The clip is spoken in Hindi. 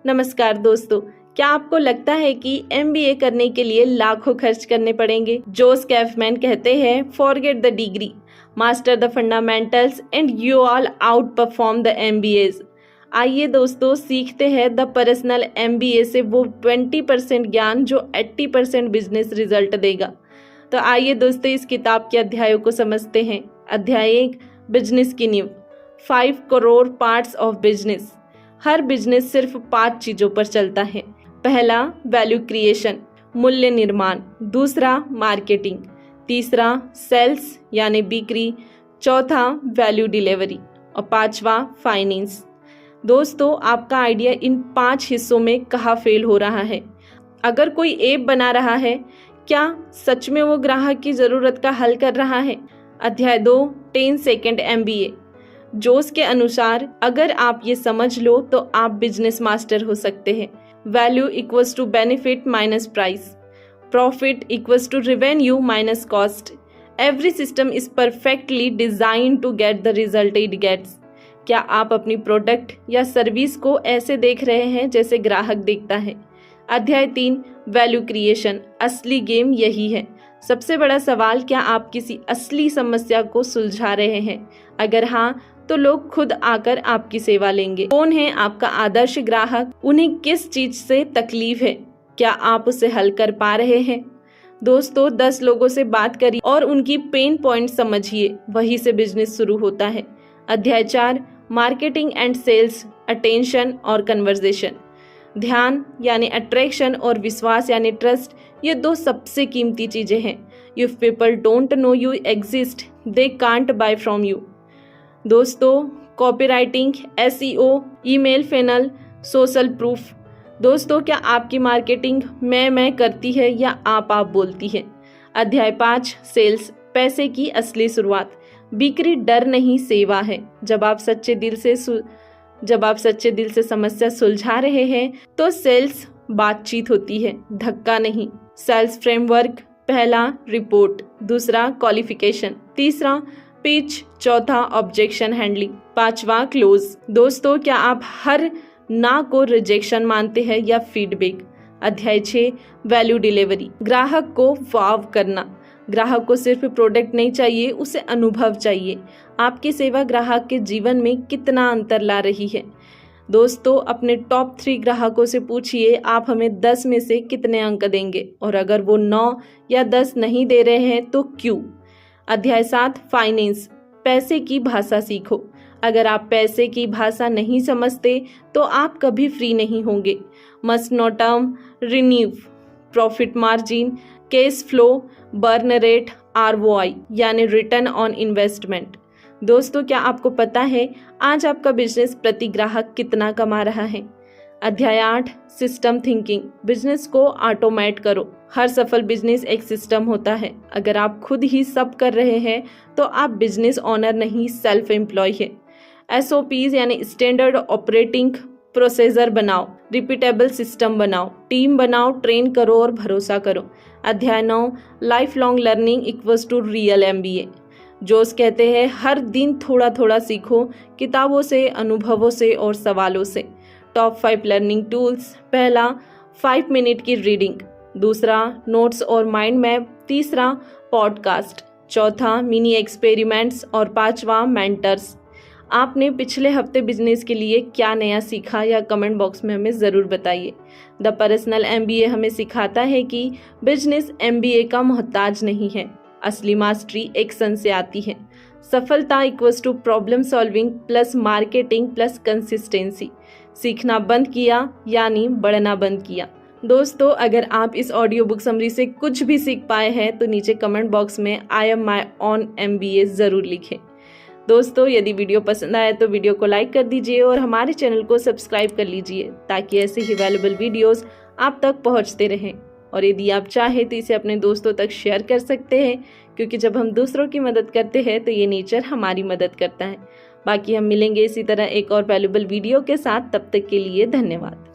नमस्कार दोस्तों, क्या आपको लगता है कि MBA करने के लिए लाखों खर्च करने पड़ेंगे? जोस कैफमैन कहते हैं, forget the degree, master the fundamentals and you all out perform the MBAs। आइए दोस्तों, सीखते हैं द पर्सनल MBA से वो 20% ज्ञान जो 80% बिजनेस रिजल्ट देगा। तो आइए दोस्तों, इस किताब के अध्यायों को समझते हैं। अध्याय 1, बिजनेस की नींव। 5 crore parts of business. Her business सिर्फ 5 चीजों पर चलता है। पहला, वैल्यू क्रिएशन, मूल्य निर्माण। दूसरा, मार्केटिंग। तीसरा, सेल्स यानी बिक्री। चौथा, वैल्यू डिलीवरी। और पांचवा, फाइनेंस। दोस्तों, आपका आइडिया इन 5 हिस्सों में कहाँ फेल हो रहा है? अगर कोई ऐप बना रहा है, क्या सच में वो ग्राहक की जरूरत का हल कर रहा है? अध्याय 2, 10 सेकेंड MBA। जोस के अनुसार अगर आप ये समझ लो तो आप बिजनेस मास्टर हो सकते हैं। Value equals to benefit minus price, profit equals to revenue minus cost. Every system is perfectly design to get the result it gets. क्या आप अपनी प्रोडक्ट या सर्विस को ऐसे देख रहे हैं जैसे ग्राहक देखता है? अध्याय 3, वैल्यू क्रिएशन। असली गेम यही है। सबसे बड़ा सवाल, क्या आप किसी असली समस्या को सुलझा रहे हैं? अगर हाँ, तो लोग खुद आकर आपकी सेवा लेंगे। कौन है आपका आदर्श ग्राहक? उन्हें किस चीज से तकलीफ है? क्या आप उसे हल कर पा रहे हैं? दोस्तों, 10 लोगों से बात करिए और उनकी पेन पॉइंट समझिए, वहीं से बिजनेस शुरू होता है। अध्याय 4, मार्केटिंग एंड सेल्स, अटेंशन और कन्वर्सेशन। ध्यान यानी अट्रैक्शन और विश्वास यानी ट्रस्ट, ये 2 सबसे कीमती चीजें हैं। If people don't know you exist, they can't buy from you. दोस्तों, copywriting, SEO, email funnel, social proof. दोस्तों, क्या आपकी मार्केटिंग मैं करती है या आप बोलती है? अध्याय 5, सेल्स, पैसे की असली शुरुआत। बिक्री डर नहीं, सेवा है। जब आप सच्चे दिल से समस्या सुलझा रहे हैं तो सेल्स बातचीत होती है, धक्का नहीं। Sales framework. पहला, रिपोर्ट। दूसरा, क्वालिफिकेशन। तीसरा, पिच। चौथा, ऑब्जेक्शन हैंडलिंग। पांचवा, क्लोज। दोस्तों, क्या आप हर ना को रिजेक्शन मानते हैं या फीडबैक? अध्याय 6, वैल्यू डिलीवरी, ग्राहक को वाव करना। ग्राहक को सिर्फ प्रोडक्ट नहीं चाहिए, उसे अनुभव चाहिए। आपकी सेवा ग्राहक के जीवन में कितना अंतर ला रही है? दोस्तों, अपने टॉप 3 ग्राहकों से पूछिए, आप हमें 10 में से कितने अंक देंगे? और अगर वो 9 या 10 नहीं दे रहे हैं तो क्यों? अध्याय 7, फाइनेंस, पैसे की भाषा सीखो। अगर आप पैसे की भाषा नहीं समझते तो आप कभी फ्री नहीं होंगे। Must know term, renew, profit margin, cash flow, burn rate, ROI यानी रिटर्न ऑन इन्वेस्टमेंट। दोस्तों, क्या आपको पता है आज आपका बिजनेस प्रति ग्राहक कितना कमा रहा है? अध्याय 8, सिस्टम थिंकिंग, बिजनेस को ऑटोमेट करो। हर सफल बिजनेस एक सिस्टम होता है। अगर आप खुद ही सब कर रहे हैं तो आप बिजनेस ओनर नहीं, सेल्फ एम्प्लॉय है। SOPs यानी स्टैंडर्ड ऑपरेटिंग प्रोसीजर बनाओ, रिपीटेबल सिस्टम बनाओ, टीम बनाओ, ट्रेन करो और भरोसा करो। अध्याय 9, life long learning equals to real MBA। जोस कहते हैं, हर दिन थोड़ा थोड़ा सीखो, किताबों से, अनुभवों से और सवालों से। Top 5 learning tools. पहला, 5 मिनट की रीडिंग। दूसरा, नोट्स और माइंड मैप। तीसरा, पॉडकास्ट। चौथा, मिनी एक्सपेरिमेंट्स। और पांचवा, मेंटर्स। आपने पिछले हफ्ते बिजनेस के लिए क्या नया सीखा या कमेंट बॉक्स में हमें ज़रूर बताइए। द पर्सनल MBA हमें सिखाता है कि बिजनेस MBA का मोहताज नहीं है। असली मास्टरी एक्शन से आती है। सफलता equals to problem solving plus marketing plus consistency. सीखना बंद किया यानी बढ़ना बंद किया। दोस्तों, अगर आप इस ऑडियो बुक समरी से कुछ भी सीख पाए हैं तो नीचे कमेंट बॉक्स में I am my own MBA ज़रूर लिखें। दोस्तों, यदि वीडियो पसंद आए तो वीडियो को लाइक कर दीजिए और हमारे चैनल को सब्सक्राइब कर लीजिए ताकि ऐसे ही वैल्यूएबल वीडियोस आप तक पहुंचते रहें। और यदि आप चाहें तो इसे अपने दोस्तों तक शेयर कर सकते हैं, क्योंकि जब हम दूसरों की मदद करते हैं तो ये नेचर हमारी मदद करता है। बाकी हम मिलेंगे इसी तरह एक और वैल्यूएबल वीडियो के साथ। तब तक के लिए धन्यवाद।